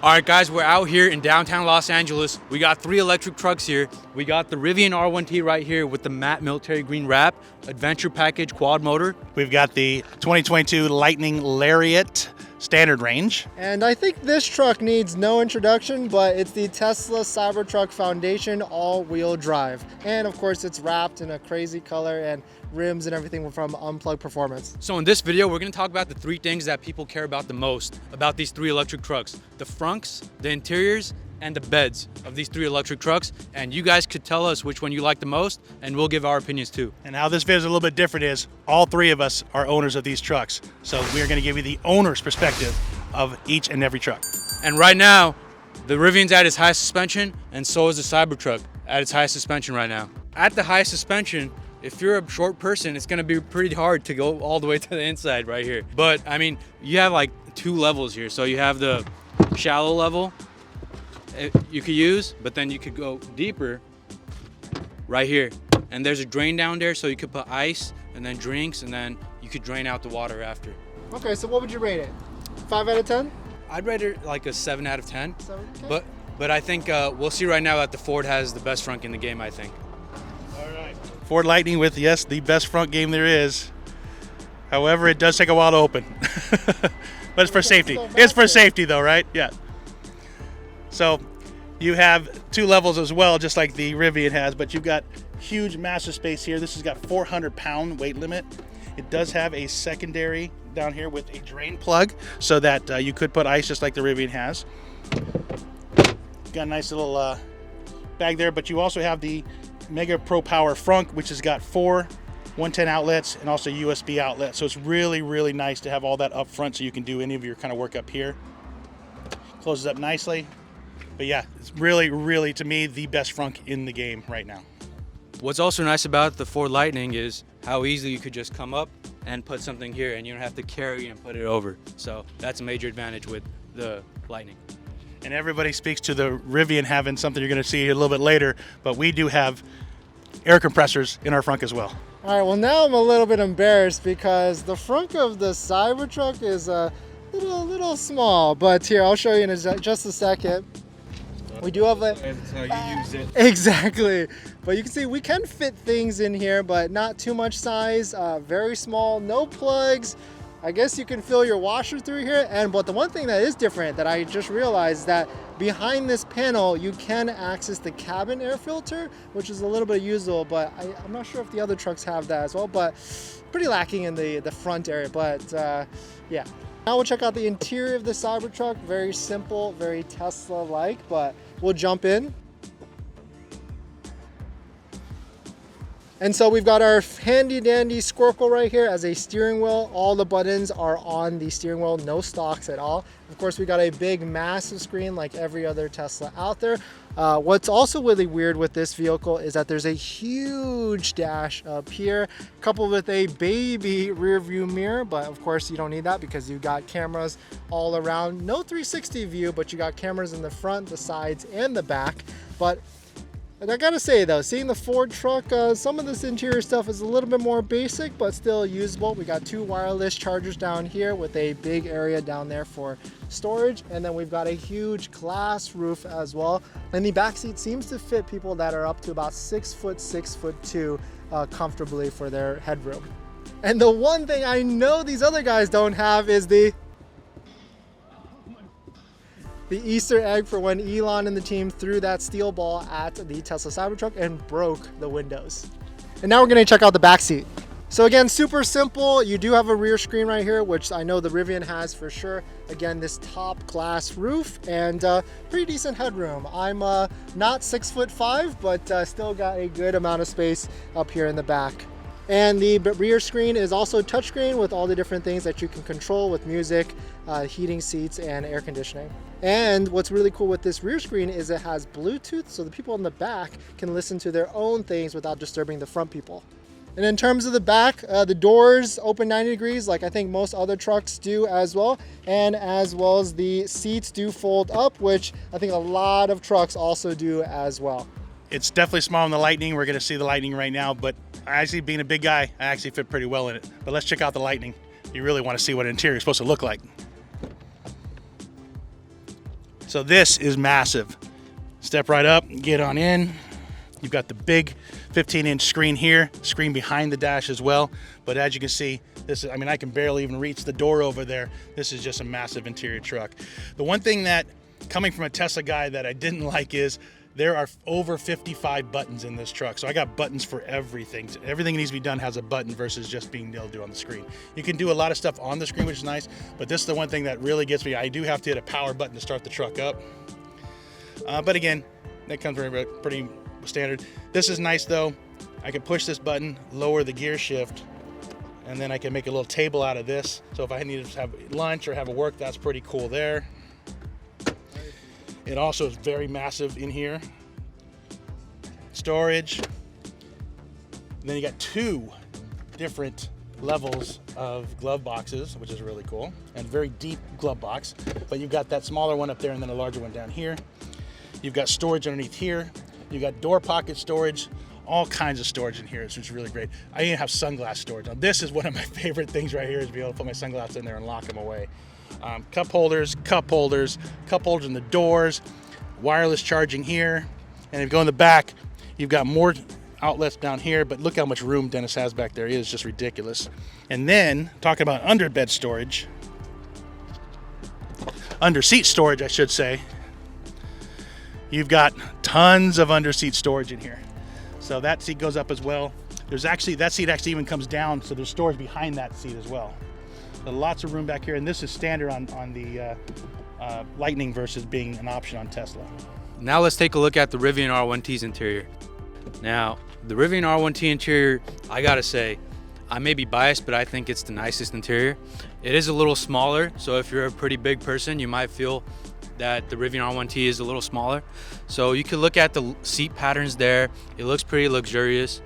All right, guys, we're out here in downtown Los Angeles. We got 3 electric trucks here. We got the Rivian R1T right here with the matte military green wrap, adventure package quad motor. We've got the 2022 Lightning Lariat standard range. And I think this truck needs no introduction, but it's the Tesla Cybertruck Foundation all-wheel drive. And of course, it's wrapped in a crazy color and rims and everything from Unplugged Performance. So in this video, we're gonna talk about the 3 things that people care about the most about these 3 electric trucks: the Frunks, the interiors, and the beds of these 3 electric trucks. And you guys could tell us which one you like the most, and we'll give our opinions too. And how this video is a little bit different is all 3 of us are owners of these trucks. So we are going to give you the owner's perspective of each and every truck. And right now, the Rivian's at its highest suspension, and so is the Cybertruck at its highest suspension right now. At the highest suspension, if you're a short person, it's gonna be pretty hard to go all the way to the inside right here. But I mean, you have like 2 levels here. So you have the shallow level you could use, but then you could go deeper right here. And there's a drain down there, so you could put ice and then drinks, and then you could drain out the water after. Okay, so what would you rate it? 5 out of 10? I'd rate it like a 7 out of 10. 7? Okay. But I think we'll see right now that the Ford has the best frunk in the game, I think. All right. Ford Lightning with, yes, the best front game there is. However, it does take a while to open. But it's for safety. It's for safety though, right? Yeah. So you have 2 levels as well, just like the Rivian has, but you've got huge massive space here. This has got 400-pound weight limit. It does have a secondary down here with a drain plug so that you could put ice just like the Rivian has. Got a nice little bag there, but you also have the Mega Pro Power frunk, which has got 4 110 outlets and also USB outlets. So it's really, really nice to have all that up front so you can do any of your kind of work up here. Closes up nicely. But yeah, it's really, really, to me, the best frunk in the game right now. What's also nice about the Ford Lightning is how easily you could just come up and put something here, and you don't have to carry and put it over. So that's a major advantage with the Lightning. And everybody speaks to the Rivian having something you're going to see a little bit later, but we do have air compressors in our frunk as well. All right, well now I'm a little bit embarrassed because the frunk of the Cybertruck is a little small, but here, I'll show you in just a second. We do have That's how you use it. Exactly. But you can see we can fit things in here, but not too much size, very small, no plugs. I guess you can fill your washer through here. But the one thing that is different that I just realized that behind this panel, you can access the cabin air filter, which is a little bit usable, but I'm not sure if the other trucks have that as well, but pretty lacking in the front area, but yeah. Now we'll check out the interior of the Cybertruck. Very simple, very Tesla-like, but we'll jump in. And so we've got our handy dandy Squircle right here as a steering wheel. All the buttons are on the steering wheel, no stocks at all. Of course, we got a big massive screen like every other Tesla out there. What's also really weird with this vehicle is that there's a huge dash up here, coupled with a baby rear view mirror, but of course you don't need that because you've got cameras all around. No 360 view, but you got cameras in the front, the sides, and the back. But I gotta say though, seeing the Ford truck, some of this interior stuff is a little bit more basic, but still usable. We got 2 wireless chargers down here with a big area down there for storage. And then we've got a huge glass roof as well. And the back seat seems to fit people that are up to about 6 foot, 6'2", comfortably for their headroom. And the one thing I know these other guys don't have is the Easter egg for when Elon and the team threw that steel ball at the Tesla Cybertruck and broke the windows. And now we're gonna check out the back seat. So again, super simple. You do have a rear screen right here, which I know the Rivian has for sure. Again, this top glass roof and pretty decent headroom. I'm not 6'5", but still got a good amount of space up here in the back. And the rear screen is also touchscreen with all the different things that you can control with music, heating seats, and air conditioning. And what's really cool with this rear screen is it has Bluetooth, so the people in the back can listen to their own things without disturbing the front people. And in terms of the back, the doors open 90 degrees like I think most other trucks do as well. And as well as the seats do fold up, which I think a lot of trucks also do as well. It's definitely small in the Lightning. We're going to see the Lightning right now, but actually being a big guy, I actually fit pretty well in it. But let's check out the Lightning. You really want to see what an interior is supposed to look like. So this is massive. Step right up, get on in. You've got the big 15-inch screen here, screen behind the dash as well. But as you can see, this is, I mean, I can barely even reach the door over there. This is just a massive interior truck. The one thing that, coming from a Tesla guy, that I didn't like is there are over 55 buttons in this truck. So I got buttons for everything. So everything that needs to be done has a button versus just being able to do on the screen. You can do a lot of stuff on the screen, which is nice, but this is the one thing that really gets me. I do have to hit a power button to start the truck up. But again, that comes pretty standard. This is nice though. I can push this button, lower the gear shift, and then I can make a little table out of this. So if I need to have lunch or have a work, that's pretty cool there. It also is very massive in here. Storage. And then you got 2 different levels of glove boxes, which is really cool, and very deep glove box. But you've got that smaller one up there and then a larger one down here. You've got storage underneath here. You've got door pocket storage, all kinds of storage in here, which is really great. I even have sunglass storage. Now this is one of my favorite things right here, is to be able to put my sunglasses in there and lock them away. Cup holders in the doors, wireless charging here. And if you go in the back, you've got more outlets down here, but look how much room Dennis has back there. It is just ridiculous. And then, talking about under bed storage, under seat storage, I should say, you've got tons of under seat storage in here. So that seat goes up as well. There's actually, that seat actually even comes down, so there's storage behind that seat as well. So lots of room back here, and this is standard on the Lightning versus being an option on Tesla. Now let's take a look at the Rivian R1T's interior. Now, the Rivian R1T interior, I gotta say, I may be biased, but I think it's the nicest interior. It is a little smaller, so if you're a pretty big person, you might feel that the Rivian R1T is a little smaller. So you could look at the seat patterns there. It looks pretty luxurious.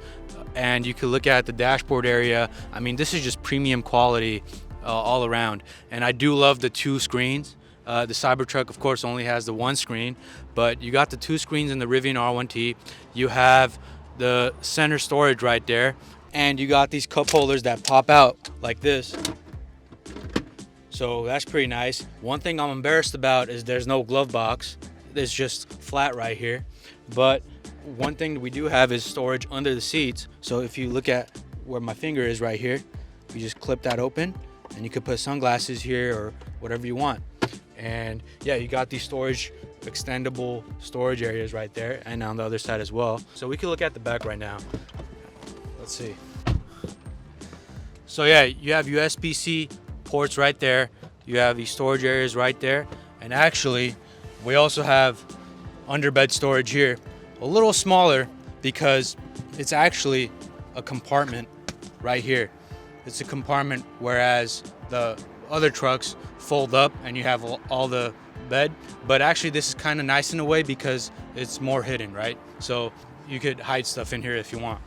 And you could look at the dashboard area. I mean, this is just premium quality all around. And I do love the 2 screens. The Cybertruck, of course, only has the 1 screen, but you got the 2 screens in the Rivian R1T. You have the center storage right there, and you got these cup holders that pop out like this. So that's pretty nice. One thing I'm embarrassed about is there's no glove box. It's just flat right here. But one thing that we do have is storage under the seats. So if you look at where my finger is right here, you just clip that open, and you could put sunglasses here or whatever you want. And yeah, you got these extendable storage areas right there, and on the other side as well. So we can look at the back right now. Let's see. So yeah, you have USB-C ports right there. You have these storage areas right there. And actually, we also have underbed storage here. A little smaller because it's actually a compartment right here. It's a compartment, whereas the other trucks fold up and you have all the bed. But actually this is kind of nice in a way because it's more hidden, right? So you could hide stuff in here if you want.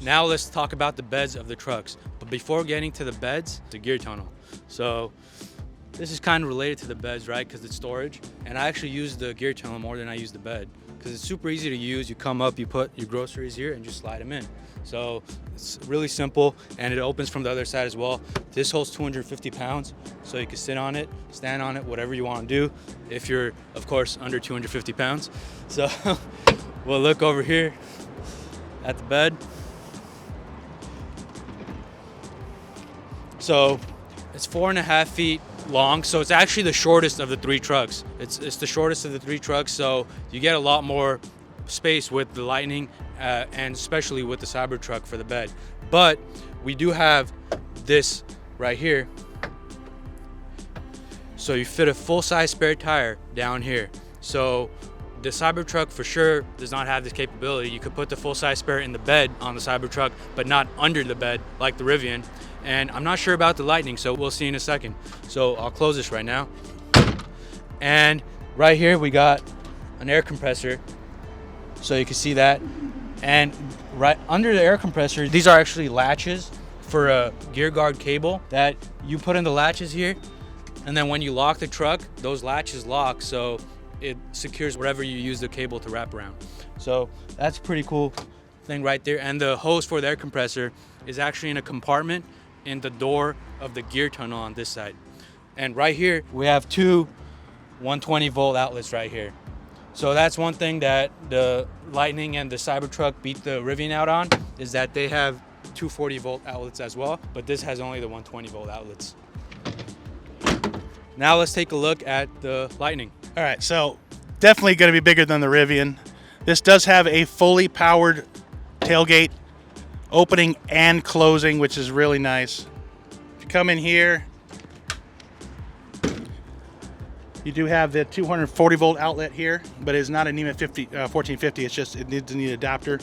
Now let's talk about the beds of the trucks. But before getting to the beds, the gear tunnel. So this is kind of related to the beds, right? Because it's storage. And I actually use the gear tunnel more than I use the bed, because it's super easy to use. You come up, you put your groceries here and just slide them in. So it's really simple, and it opens from the other side as well. This holds 250 pounds, so you can sit on it, stand on it, whatever you want to do, if you're, of course, under 250 pounds. So we'll look over here at the bed. So it's 4.5 feet long, so it's actually the shortest of the 3 trucks. It's the shortest of the 3 trucks, so you get a lot more space with the Lightning, and especially with the Cybertruck for the bed. But we do have this right here, so you fit a full-size spare tire down here. So the Cybertruck for sure does not have this capability. You could put the full-size spare in the bed on the Cybertruck, but not under the bed like the Rivian. And I'm not sure about the Lightning, so we'll see in a second. So I'll close this right now. And right here we got an air compressor, so you can see that. And right under the air compressor, these are actually latches for a gear guard cable that you put in the latches here. And then when you lock the truck, those latches lock, so it secures wherever you use the cable to wrap around. So that's a pretty cool thing right there. And the hose for the air compressor is actually in a compartment in the door of the gear tunnel on this side. And right here we have 2 120 volt outlets right here. So that's one thing that the Lightning and the Cybertruck beat the Rivian out on, is that they have 240 volt outlets as well, but this has only the 120 volt outlets. Now let's take a look at the Lightning. All right, so definitely going to be bigger than the Rivian. This does have a fully powered tailgate, opening and closing, which is really nice. If you come in here, you do have the 240 volt outlet here, but it's not a NEMA 1450. It's just, it needs an adapter.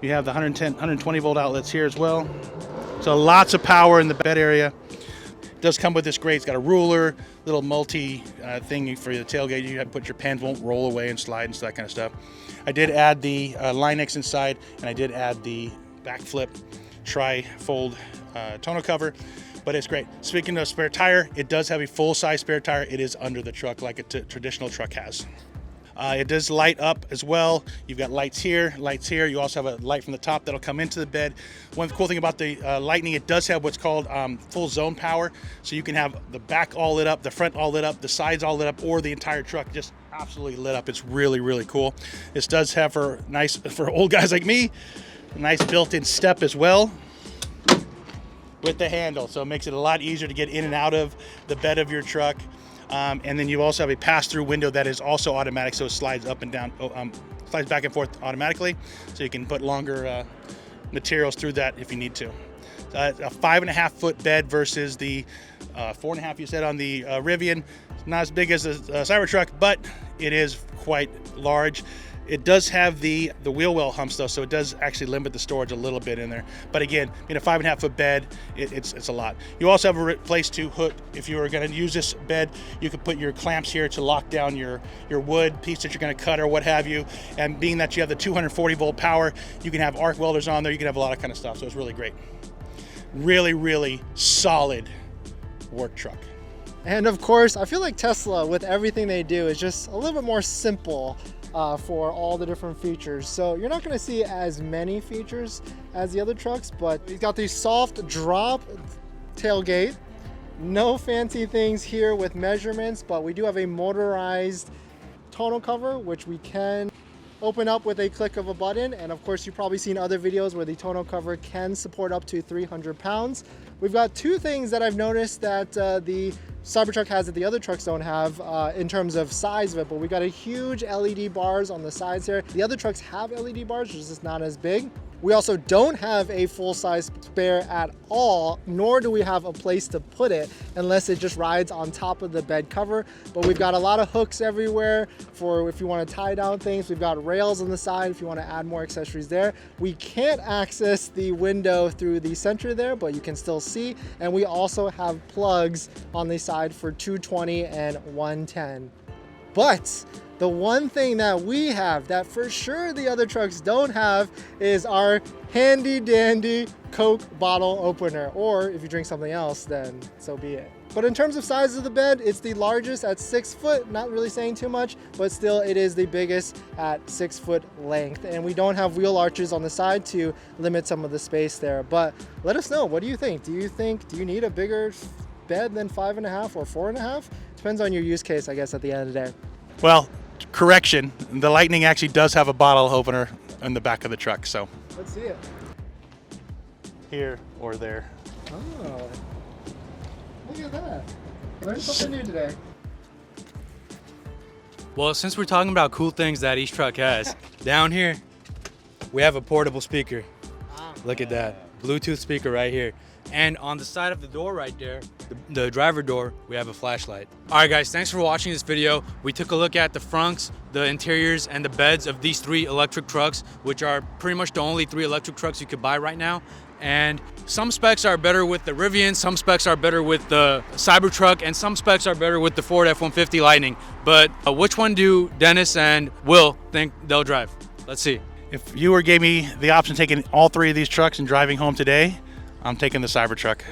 You have the 120 volt outlets here as well. So lots of power in the bed area. It does come with this grate. It's got a ruler, little multi thing for the tailgate. You have to put your pens, won't roll away and slide and that kind of stuff. I did add the Linux inside, and I did add the backflip tri-fold tonneau cover, but it's great. Speaking of spare tire, it does have a full-size spare tire. It is under the truck like a traditional truck has. It does light up as well. You've got lights here, lights here. You also have a light from the top that'll come into the bed. One cool thing about the Lightning, it does have what's called full zone power. So you can have the back all lit up, the front all lit up, the sides all lit up, or the entire truck just absolutely lit up. It's really, really cool. This does have for old guys like me, a nice built-in step as well with the handle. So it makes it a lot easier to get in and out of the bed of your truck. And then you also have a pass-through window that is also automatic, so it slides up and down, slides back and forth automatically, so you can put longer materials through that if you need to. A 5.5 foot bed versus the 4.5 you said on the Rivian. It's not as big as the Cybertruck, but it is quite large. It does have the wheel well humps though, so it does actually limit the storage a little bit in there. But again, in a 5.5 foot bed, it's a lot. You also have a place to hook. If you were going to use this bed, you could put your clamps here to lock down your wood piece that you're going to cut or what have you. And being that you have the 240 volt power, you can have arc welders on there. You can have a lot of kind of stuff. So it's really great. Really, really solid work truck. And of course, I feel like Tesla, with everything they do, is just a little bit more simple for all the different features. So you're not going to see as many features as the other trucks, but you've got the soft drop tailgate. No fancy things here with measurements, but we do have a motorized tonneau cover, which we can open up with a click of a button. And of course, you've probably seen other videos where the tonneau cover can support up to 300 pounds. We've got two things that I've noticed that the Cybertruck has that the other trucks don't have in terms of size of it, but we got a huge LED bars on the sides here. The other trucks have LED bars, which is just not as big. We also don't have a full-size spare at all, nor do we have a place to put it unless it just rides on top of the bed cover. But we've got a lot of hooks everywhere for if you want to tie down things. We've got rails on the side if you want to add more accessories there. We can't access the window through the center there, but you can still see. And we also have plugs on the side for 220 and 110. But the one thing that we have that for sure the other trucks don't have is our handy dandy Coke bottle opener. Or if you drink something else, then so be it. But in terms of size of the bed, it's the largest at 6 foot, not really saying too much, but still it is the biggest at 6 foot length. And we don't have wheel arches on the side to limit some of the space there. But let us know, what do you think? Do you need a bigger bed than 5.5 or 4.5? Depends on your use case, I guess, at the end of the day. Well, correction, the Lightning actually does have a bottle opener in the back of the truck, so. Let's see it. Here or there. Oh, look at that. Learned something new today. Well, since we're talking about cool things that each truck has, down here, we have a portable speaker. Look at that. Bluetooth speaker right here. And on the side of the door right there, the driver door, we have a flashlight. All right, guys, thanks for watching this video. We took a look at the Frunks, the interiors, and the beds of these 3 electric trucks, which are pretty much the only 3 electric trucks you could buy right now. And some specs are better with the Rivian, some specs are better with the Cybertruck, and some specs are better with the Ford F-150 Lightning. But which one do Dennis and Will think they'll drive? Let's see. If you gave me the option of taking all 3 of these trucks and driving home today, I'm taking the Cybertruck.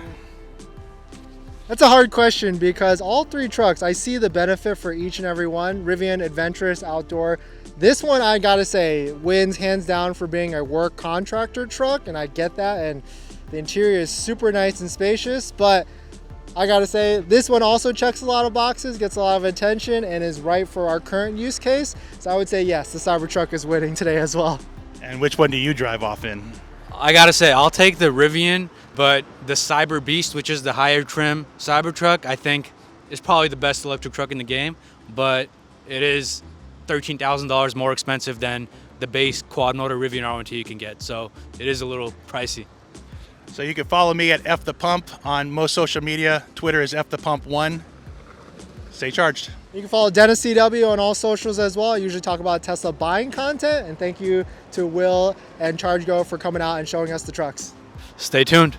That's a hard question because all 3 trucks, I see the benefit for each and every one. Rivian, adventurous, outdoor. This one, I gotta say, wins hands down for being a work contractor truck, and I get that, and the interior is super nice and spacious, but I gotta say, this one also checks a lot of boxes, gets a lot of attention, and is right for our current use case. So I would say yes, the Cybertruck is winning today as well. And which one do you drive off in? I gotta say, I'll take the Rivian, but the Cyber Beast, which is the higher trim Cybertruck, I think is probably the best electric truck in the game, but it is $13,000 more expensive than the base quad motor Rivian R1T you can get. So it is a little pricey. So you can follow me at F the Pump on most social media. Twitter is F the Pump 1. Stay charged. You can follow Dennis CW on all socials as well. I usually talk about Tesla buying content, and thank you to Will and ChargeGo for coming out and showing us the trucks. Stay tuned.